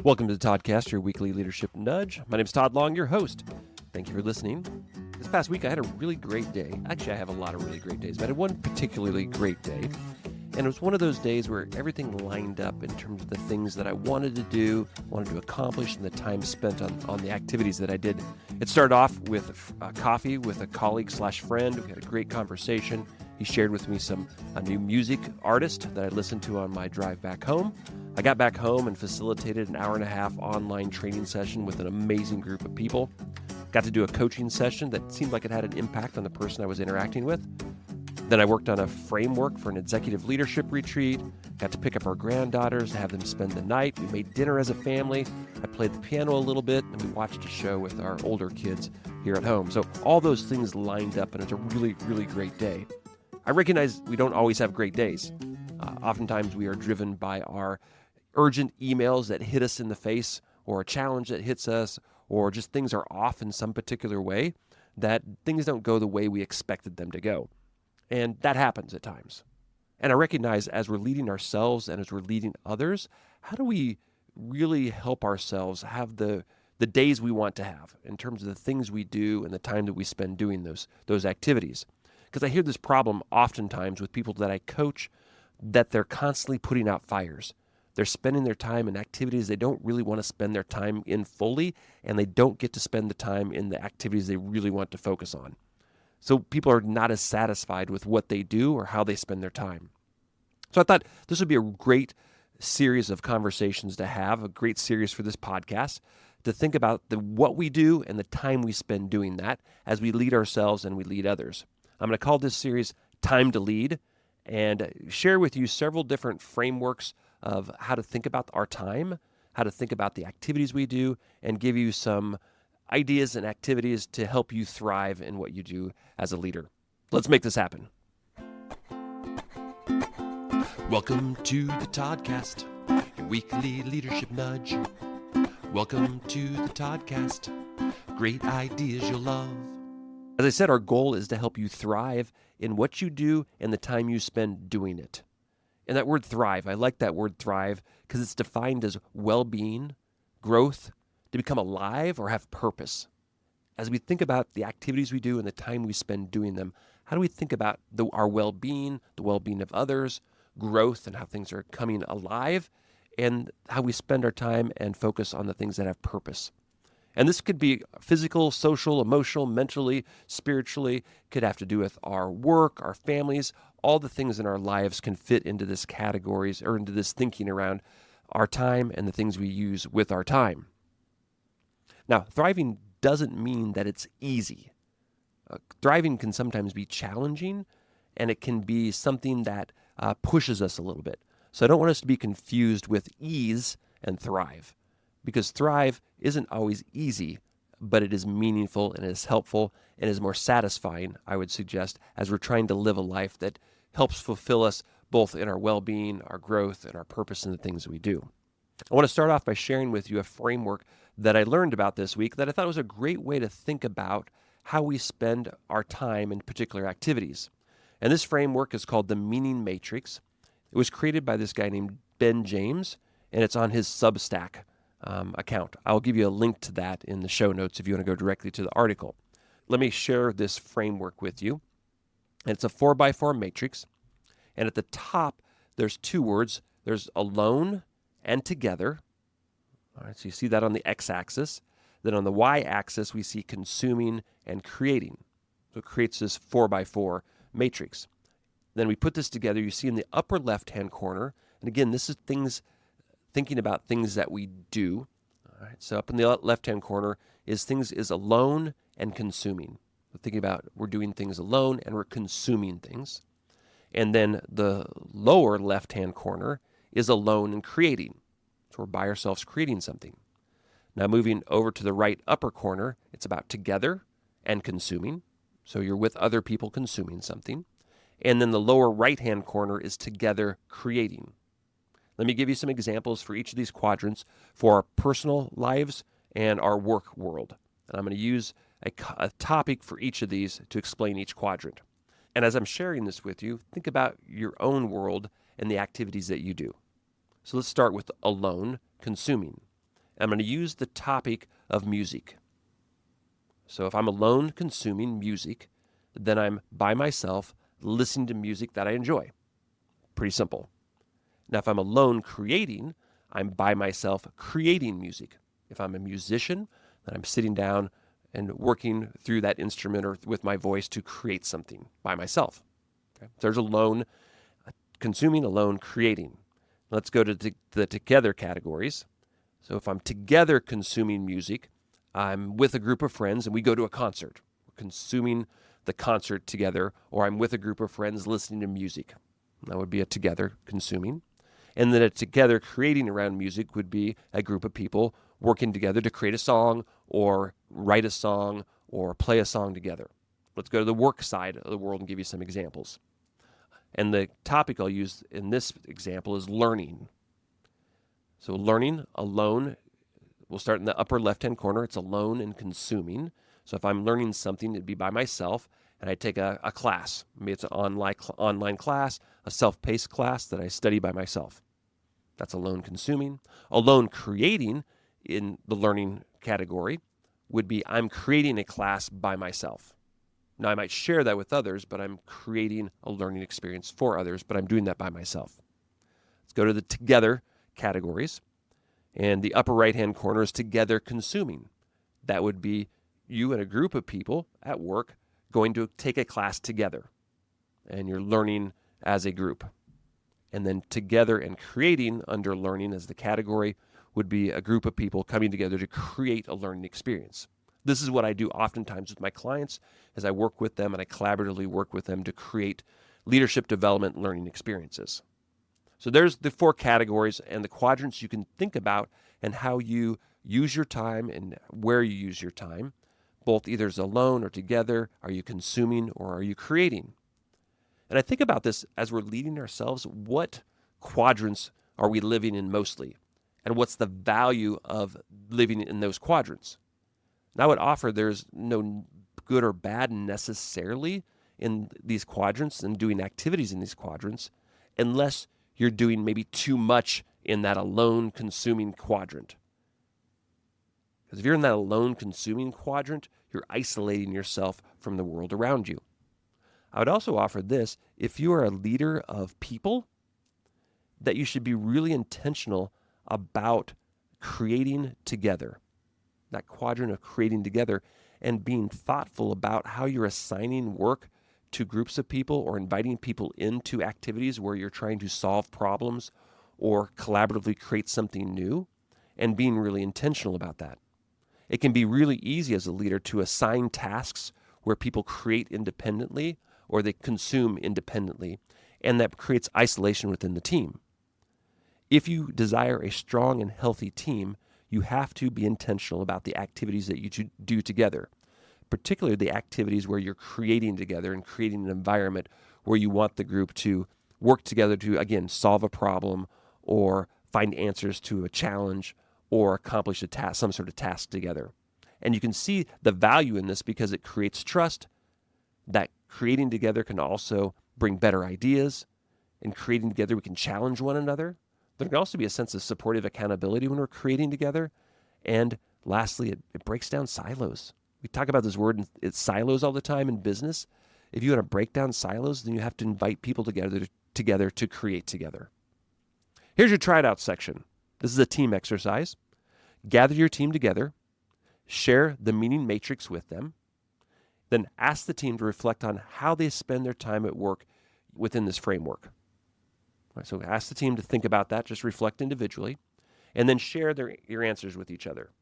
Welcome to the ToddCast, your weekly leadership nudge. My name is Todd Long, your host. Thank you for listening. This past week, I had a really great day. Actually, I have a lot of really great days, but I had one particularly great day. And it was one of those days where everything lined up in terms of the things that I wanted to do, wanted to accomplish, and the time spent on the activities that I did. It started off with coffee with a colleague/friend. We had a great conversation. He shared with me a new music artist that I listened to on my drive back home. I got back home and facilitated an hour-and-a-half online training session with an amazing group of people. Got to do a coaching session that seemed like it had an impact on the person I was interacting with. Then I worked on a framework for an executive leadership retreat. Got to pick up our granddaughters, have them spend the night. We made dinner as a family. I played the piano a little bit, and we watched a show with our older kids here at home. So all those things lined up, and it's a really, really great day. I recognize we don't always have great days. Oftentimes we are driven by our urgent emails that hit us in the face, or a challenge that hits us, or just things are off in some particular way, that things don't go the way we expected them to go. And that happens at times. And I recognize as we're leading ourselves and as we're leading others, how do we really help ourselves have the days we want to have in terms of the things we do and the time that we spend doing those activities? Because I hear this problem oftentimes with people that I coach, that they're constantly putting out fires. They're spending their time in activities they don't really want to spend their time in fully, and they don't get to spend the time in the activities they really want to focus on. So people are not as satisfied with what they do or how they spend their time. So I thought this would be a great series of conversations to have, a great series for this podcast, to think about what we do and the time we spend doing that as we lead ourselves and we lead others. I'm going to call this series Time to Lead and share with you several different frameworks of how to think about our time, how to think about the activities we do, and give you some ideas and activities to help you thrive in what you do as a leader. Let's make this happen. Welcome to the ToddCast, your weekly leadership nudge. Welcome to the ToddCast, great ideas you'll love. As I said, our goal is to help you thrive in what you do and the time you spend doing it. And that word thrive, I like that word thrive because it's defined as well-being, growth, to become alive or have purpose. As we think about the activities we do and the time we spend doing them, how do we think about our well-being, the well-being of others, growth and how things are coming alive, and how we spend our time and focus on the things that have purpose? And this could be physical, social, emotional, mentally, spiritually, could have to do with our work, our families, all the things in our lives can fit into this categories or into this thinking around our time and the things we use with our time. Now, thriving doesn't mean that it's easy. Thriving can sometimes be challenging, and it can be something that pushes us a little bit. So I don't want us to be confused with ease and thrive, because thrive isn't always easy, but it is meaningful and it is helpful and is more satisfying, I would suggest, as we're trying to live a life that helps fulfill us both in our well-being, our growth, and our purpose in the things that we do. I want to start off by sharing with you a framework that I learned about this week that I thought was a great way to think about how we spend our time in particular activities. And this framework is called the Meaning Matrix. It was created by this guy named Ben James, and it's on his Substack account. I'll give you a link to that in the show notes if you want to go directly to the article. Let me share this framework with you. And it's a 4x4 matrix. And at the top, there's two words. There's alone and together. All right, so you see that on the x-axis. Then on the y-axis, we see consuming and creating. So it creates this 4x4 matrix. Then we put this together. You see in the upper left-hand corner, and again, this is thinking about things that we do. All right, so up in the left-hand corner is alone and consuming. We're thinking about we're doing things alone and we're consuming things. And then the lower left-hand corner is alone and creating. So we're by ourselves creating something. Now moving over to the right upper corner, it's about together and consuming. So you're with other people consuming something. And then the lower right-hand corner is together creating. Let me give you some examples for each of these quadrants for our personal lives and our work world. And I'm going to use a topic for each of these to explain each quadrant. And as I'm sharing this with you, think about your own world and the activities that you do. So let's start with alone, consuming. I'm going to use the topic of music. So if I'm alone consuming music, then I'm by myself listening to music that I enjoy. Pretty simple. Now, if I'm alone creating, I'm by myself creating music. If I'm a musician, then I'm sitting down and working through that instrument or with my voice to create something by myself. Okay? So there's alone consuming, alone creating. Let's go to the together categories. So if I'm together consuming music, I'm with a group of friends and we go to a concert. We're consuming the concert together, or I'm with a group of friends listening to music. That would be a together consuming. And then a together creating around music would be a group of people working together to create a song or write a song or play a song together. Let's go to the work side of the world and give you some examples. And the topic I'll use in this example is learning. So learning, alone, we'll start in the upper left-hand corner. It's alone and consuming. So if I'm learning something, it'd be by myself, and I take a class. Maybe it's an online class, a self-paced class that I study by myself. That's alone consuming. Alone creating in the learning category would be I'm creating a class by myself. Now, I might share that with others, but I'm creating a learning experience for others, but I'm doing that by myself. Let's go to the together categories. And the upper right-hand corner is together consuming. That would be you and a group of people at work going to take a class together. And you're learning as a group. And then together and creating under learning as the category would be a group of people coming together to create a learning experience. This is what I do oftentimes with my clients as I work with them and I collaboratively work with them to create leadership development learning experiences. So there's the four categories and the quadrants you can think about and how you use your time and where you use your time, both either as alone or together. Are you consuming or are you creating? And I think about this as we're leading ourselves. What quadrants are we living in mostly? And what's the value of living in those quadrants? And I would offer there's no good or bad necessarily in these quadrants and doing activities in these quadrants unless you're doing maybe too much in that alone consuming quadrant. Because if you're in that alone consuming quadrant, you're isolating yourself from the world around you. I would also offer this: if you are a leader of people, that you should be really intentional about creating together, that quadrant of creating together, and being thoughtful about how you're assigning work to groups of people or inviting people into activities where you're trying to solve problems or collaboratively create something new, and being really intentional about that. It can be really easy as a leader to assign tasks where people create independently or they consume independently, and that creates isolation within the team. If you desire a strong and healthy team, you have to be intentional about the activities that you do together, particularly the activities where you're creating together and creating an environment where you want the group to work together to, again, solve a problem or find answers to a challenge or accomplish a task, some sort of task together. And you can see the value in this because it creates trust. That creating together can also bring better ideas. In creating together, we can challenge one another. There can also be a sense of supportive accountability when we're creating together. And lastly, it breaks down silos. We talk about this word, it's silos all the time in business. If you want to break down silos, then you have to invite people together to create together. Here's your try it out section. This is a team exercise. Gather your team together. Share the meaning matrix with them. Then ask the team to reflect on how they spend their time at work within this framework. Right, so ask the team to think about that, just reflect individually, and then share your answers with each other.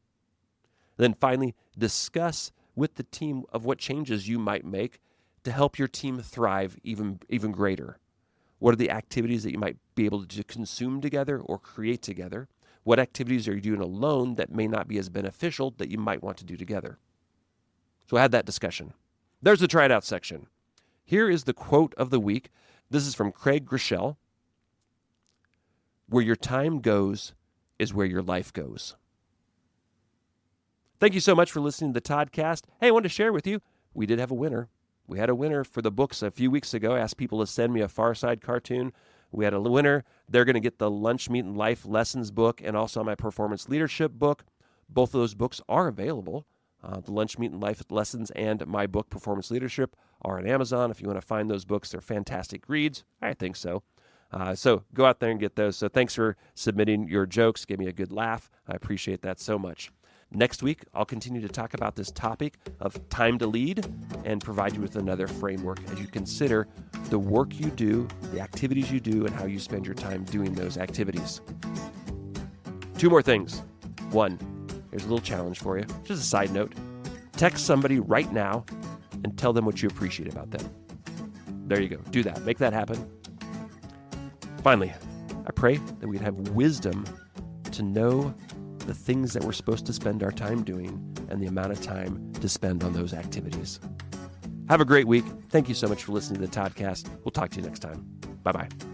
Then finally, discuss with the team of what changes you might make to help your team thrive even greater. What are the activities that you might be able to consume together or create together? What activities are you doing alone that may not be as beneficial that you might want to do together? So have that discussion. There's the try it out section. Here is the quote of the week. This is from Craig Groeschel. Where your time goes is where your life goes. Thank you so much for listening to the ToddCast. Hey, I wanted to share with you, we did have a winner. We had a winner for the books a few weeks ago. I asked people to send me a Far Side cartoon We had a winner. They're going to get the Lunch, Meat, and Life Lessons book and also my Performance Leadership book. Both of those books are available. The Lunch, Meat, and Life Lessons and my book, Performance Leadership, are on Amazon. If you want to find those books, they're fantastic reads. I think so. So go out there and get those. So thanks for submitting your jokes. Give me a good laugh. I appreciate that so much. Next week, I'll continue to talk about this topic of time to lead and provide you with another framework as you consider the work you do, the activities you do, and how you spend your time doing those activities. 2 more things. 1, here's a little challenge for you. Just a side note. Text somebody right now and tell them what you appreciate about them. There you go. Do that. Make that happen. Finally, I pray that we'd have wisdom to know the things that we're supposed to spend our time doing and the amount of time to spend on those activities. Have a great week. Thank you so much for listening to the ToddCast. We'll talk to you next time. Bye-bye.